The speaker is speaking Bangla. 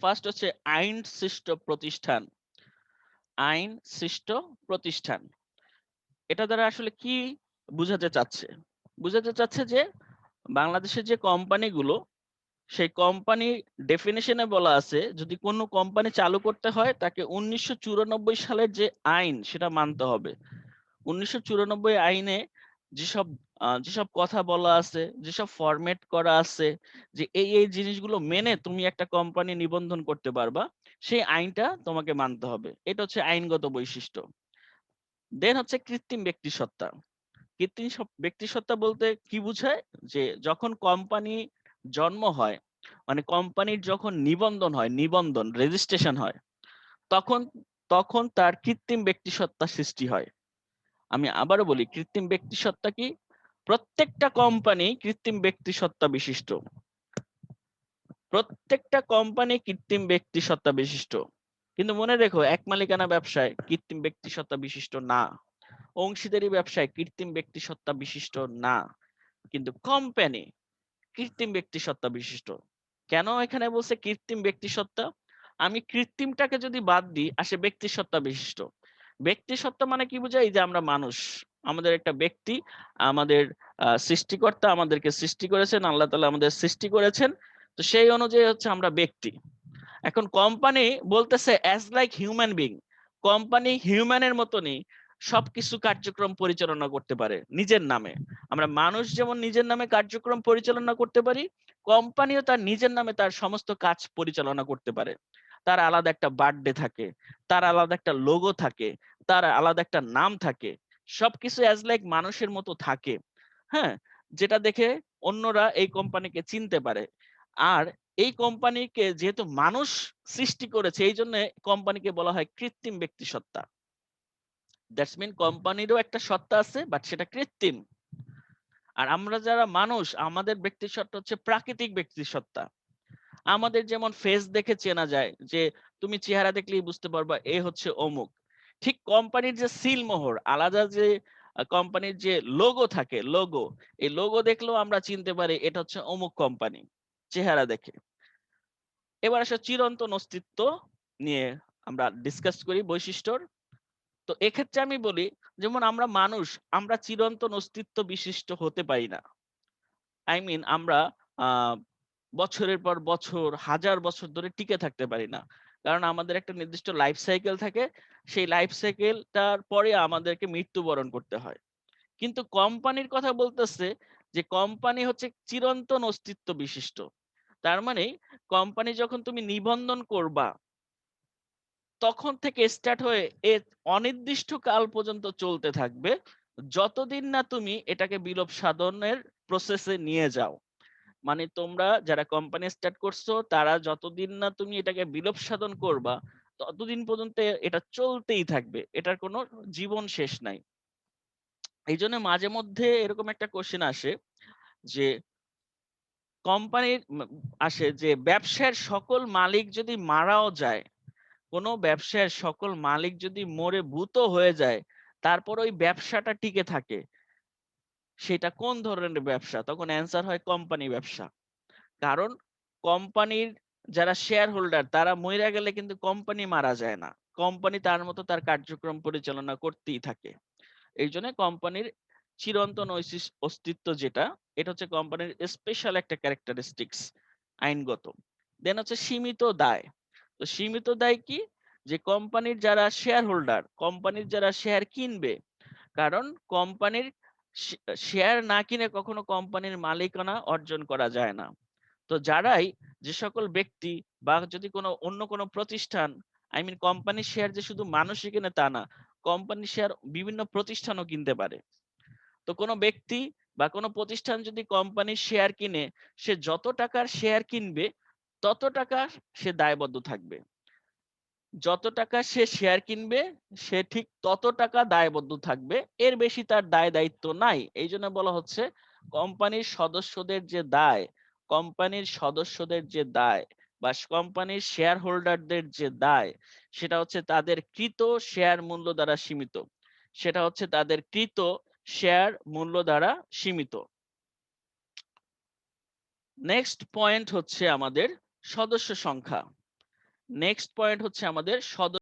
ফার্স্ট হচ্ছে আইন সৃষ্ট প্রতিষ্ঠান। আইন সৃষ্ট প্রতিষ্ঠান, এটা দ্বারা আসলে কি বুঝাতে চাচ্ছে? বুঝাতে চাচ্ছে যে বাংলাদেশের যে কোম্পানিগুলো, সেই কোম্পানি ডেফিনেশনে বলা আছে যদি কোনো কোম্পানি চালু করতে হয় তাকে ১৯৯৪ সালের যে আইন সেটা মানতে হবে। ১৯৯৪ আইনে যেসব যেসব কথা বলা আছে, যেসব ফরম্যাট করা আছে যে এই জিনিসগুলো মেনে তুমি একটা কোম্পানি নিবন্ধন করতে পারবা, সেই আইনটা তোমাকে মানতে হবে। এটা হচ্ছে আইনগত বৈশিষ্ট্য। দেন হচ্ছে কৃত্রিম ব্যক্তিসত্তা। ব্যক্তিসত্তা বলতে কি বুঝায়? যে যখন কোম্পানি জন্ম হয়, মানে কোম্পানির যখন নিবন্ধন হয়, নিবন্ধন রেজিস্ট্রেশন হয়, তখন তখন তার কৃত্রিম ব্যক্তিসত্তা সৃষ্টি হয়। আমি আবারও বলি, কৃত্রিম ব্যক্তিসত্তা কি? প্রত্যেকটা কোম্পানি কৃত্রিম ব্যক্তিসত্তা বিশিষ্ট। প্রত্যেকটা কোম্পানি কৃত্রিম ব্যক্তিসত্তা বিশিষ্ট। কিন্তু মনে রেখো, এক মালিকানা ব্যবসায় কৃত্রিম ব্যক্তিসত্তা বিশিষ্ট না। অংশীদারি ব্যবসায় কৃত্রিম ব্যক্তিসত্তা বিশিষ্ট না। কিন্তু কোম্পানি কৃত্রিম ব্যক্তিসত্তা বিশিষ্ট। কেন এখানে বলছে কৃত্রিম ব্যক্তিসত্তা? আমি কৃত্রিমটাকে যদি বাদ দিই, আসে ব্যক্তিসত্তা বিশিষ্ট। ব্যক্তিসত্তা মানে কি বোঝায়? এই যে আমরা মানুষ, আমাদের একটা ব্যক্তি, আমাদের সৃষ্টিকর্তা আমাদেরকে সৃষ্টি করেছেন, আল্লাহ তাআলা আমাদের সৃষ্টি করেছেন। তো সেই অনুযায়ী হচ্ছে আমরা ব্যক্তি। এখন কোম্পানি বলতেছে as like human being, company হিউম্যানের মতনই সবকিছু কার্যক্রম পরিচালনা করতে পারে নিজের নামে। আমরা মানুষ যেমন নিজের নামে কার্যক্রম পরিচালনা করতে পারি, কোম্পানিও তার নিজের নামে তার সমস্ত কাজ পরিচালনা করতে পারে। তার আলাদা একটা বার্থডে থাকে, তার আলাদা একটা লোগো থাকে, তার আলাদা একটা নাম থাকে, সবকিছু অ্যাজ লাইক মানুষের মতো থাকে। হ্যাঁ, যেটা দেখে অন্যরা এই কোম্পানিকে চিনতে পারে। আর এই কোম্পানিকে যেহেতু মানুষ সৃষ্টি করেছে, এই জন্য কোম্পানিকে বলা হয় কৃত্রিম ব্যক্তিসত্তা। দ্যাটস মিন কোম্পানিরও একটা সত্তা আছে, বাট সেটা কৃত্রিম। আর আমরা যারা মানুষ, আমাদের ব্যক্তিসত্তা হচ্ছে প্রাকৃতিক ব্যক্তিসত্তা। আমাদের যেমন ফেস দেখে চেনা যায়, যে তুমি চেহারা দেখলেই বুঝতে পারবা এ হচ্ছে অমুক। ঠিক কোম্পানির যে সিল মোহর, আলাদা যে কোম্পানির যে লোগো থাকে, লোগো, এই লোগো দেখলেও আমরা চিনতে পারি এটা হচ্ছে অমুক কোম্পানি, চেহারা দেখে। এবার আসলে চিরন্তন অস্তিত্ব নিয়ে আমরা ডিসকাস করি বৈশিষ্ট্যর। তো এক্ষেত্রে আমি বলি, যেমন আমরা মানুষ, আমরা চিরন্তন অস্তিত্ব বিশিষ্ট হতে পারি না। আই মিন আমরা আহ বছরের পর বছর, হাজার বছর ধরে টিকে থাকতে পারি না। কারণ আমাদের একটা নির্দিষ্ট লাইফ সাইকেল থাকে। সেই লাইফ সাইকেলটার পরে আমাদেরকে মৃত্যুবরণ করতে হয়। কিন্তু কোম্পানির কথা বলতেছে যে কোম্পানি হচ্ছে চিরন্তন অস্তিত্ব বিশিষ্ট। তার মানে কোম্পানি যখন তুমি নিবন্ধন করবা, তখন থেকে স্টার্ট হয়ে এ অনির্দিষ্ট কাল পর্যন্ত চলতে থাকবে, যতদিন না তুমি এটাকে বিলোপ সাধনের প্রসেসে নিয়ে যাও। মানে তোমরা যারা কোম্পানি স্টার্ট করছো, তারা যতদিন না তুমি এটাকে বিলোপ সাধন করবা, ততদিন পর্যন্ত এটা চলতেই থাকবে, এটার কোনো জীবন শেষ নাই। এই জন্য মাঝে মধ্যে এরকম একটা কোশ্চেন আসে যে কোম্পানির আসে যে ব্যবসার সকল মালিক যদি মারাও যায়, কোনো ব্যবসার সকল মালিক যদি মরে ভূত হয়ে যায়, তারপর ওই ব্যবসাটা টিকে থাকে, সেটা কোন ধরনের ব্যবসা? তখন অ্যান্সার হয় কোম্পানি ব্যবসা। কারণ কোম্পানির যারা শেয়ার হোল্ডার, তারা মইরা গেলে কিন্তু কোম্পানি মারা যায় না। কোম্পানি তার মতো তার কার্যক্রম পরিচালনা করতেই থাকে। এই জন্য কোম্পানির চিরন্তন অস্তিত্ব যেটা, এটা হচ্ছে কোম্পানির স্পেশাল একটা ক্যারেক্টারিস্টিক্স, আইনগত। দেন হচ্ছে সীমিত দায়। তো সীমিত দায় কি? যে কোম্পানির যারা শেয়ার হোল্ডার, কোম্পানির যারা শেয়ার কিনবে, কারণ কোম্পানির শেয়ার না কিনে কখনো কোম্পানির মালিকানা অর্জন করা যায় না। তো যারাই, যে সকল ব্যক্তি বা যদি কোনো অন্য কোনো প্রতিষ্ঠান, আই মিন কোম্পানির শেয়ার যে শুধু মানুষই কিনে তা না, কোম্পানির শেয়ার বিভিন্ন প্রতিষ্ঠানও কিনতে পারে। তো কোনো ব্যক্তি বা কোনো প্রতিষ্ঠান যদি কোম্পানির শেয়ার কিনে, সে যত টাকার শেয়ার কিনবে তত টাকা সে দায়বদ্ধ থাকবে। যত টাকা সে শেয়ার কিনবে, সে ঠিক তত টাকা দায়বদ্ধ থাকবে, এর বেশি তার দায় দায়িত্ব নাই। এই জন্য বলা হচ্ছে কোম্পানির সদস্যদের যে দায়, কোম্পানির সদস্যদের যে দায় বা কোম্পানির শেয়ার হোল্ডারদের যে দায়, সেটা হচ্ছে তাদের কৃত শেয়ার মূল্য দ্বারা সীমিত। সেটা হচ্ছে তাদের কৃত শেয়ার মূল্য দ্বারা সীমিত। নেক্সট পয়েন্ট হচ্ছে আমাদের সদস্য সংখ্যা। নেক্সট পয়েন্ট হচ্ছে আমাদের